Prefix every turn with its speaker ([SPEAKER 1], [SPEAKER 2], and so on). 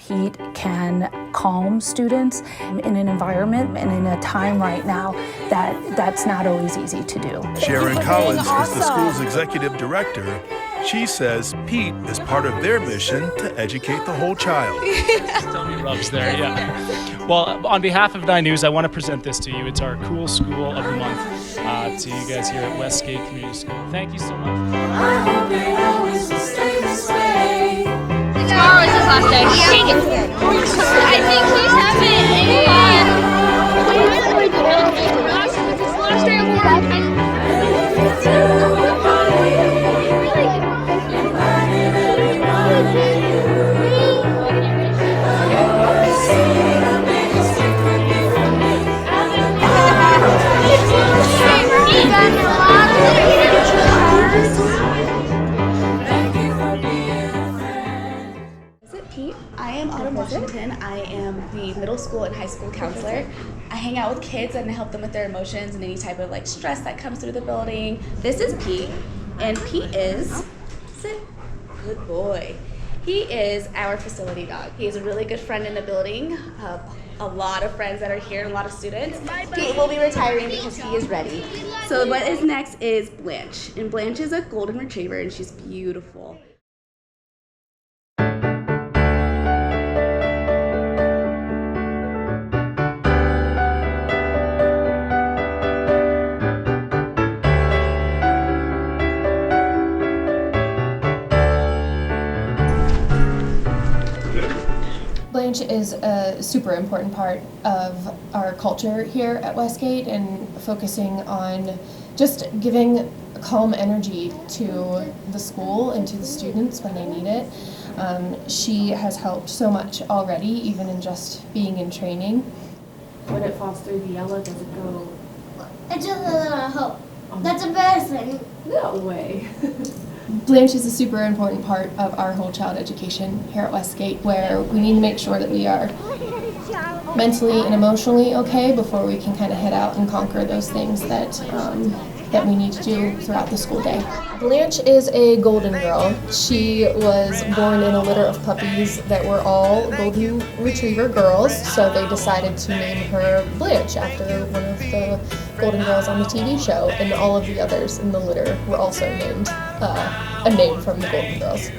[SPEAKER 1] Pete can calm students in an environment and in a time right now that's not always easy to do.
[SPEAKER 2] Sharon Collins is the school's executive director. She says Pete is part of their mission to educate the whole child.
[SPEAKER 3] Tummy rubs there, yeah. Well, on behalf of 9 News, I want to present this to you. It's our Cool School of the Month to you guys here at Westgate Community School. Thank you so much.
[SPEAKER 4] I hope it always will stay this way.
[SPEAKER 5] Tomorrow is his last day. I think he's having last day of work.
[SPEAKER 6] I am Autumn Washington. I am the middle school and high school counselor. I hang out with kids and help them with their emotions and any type of stress that comes through the building. This is Pete, and Pete is, sit, good boy. He is our facility dog. He is a really good friend in the building. A lot of friends that are here and a lot of students. Pete will be retiring because he is ready. So what is next is Blanche, and Blanche is a golden retriever and she's beautiful.
[SPEAKER 7] Blanche is a super important part of our culture here at Westgate and focusing on just giving calm energy to the school and to the students when they need it. She has helped so much already, even in just being in training.
[SPEAKER 8] When it falls through the yellow, does it go?
[SPEAKER 5] It's just a little hope. That's embarrassing.
[SPEAKER 8] No way.
[SPEAKER 7] Blanche is a super important part of our whole child education here at Westgate, where we need to make sure that we are mentally and emotionally okay before we can kind of head out and conquer those things that that we need to do throughout the school day. Blanche is a golden girl. She was born in a litter of puppies that were all golden retriever girls, so they decided to name her Blanche after one of the golden girls on the TV show, and all of the others in the litter were also named a name from the golden girls.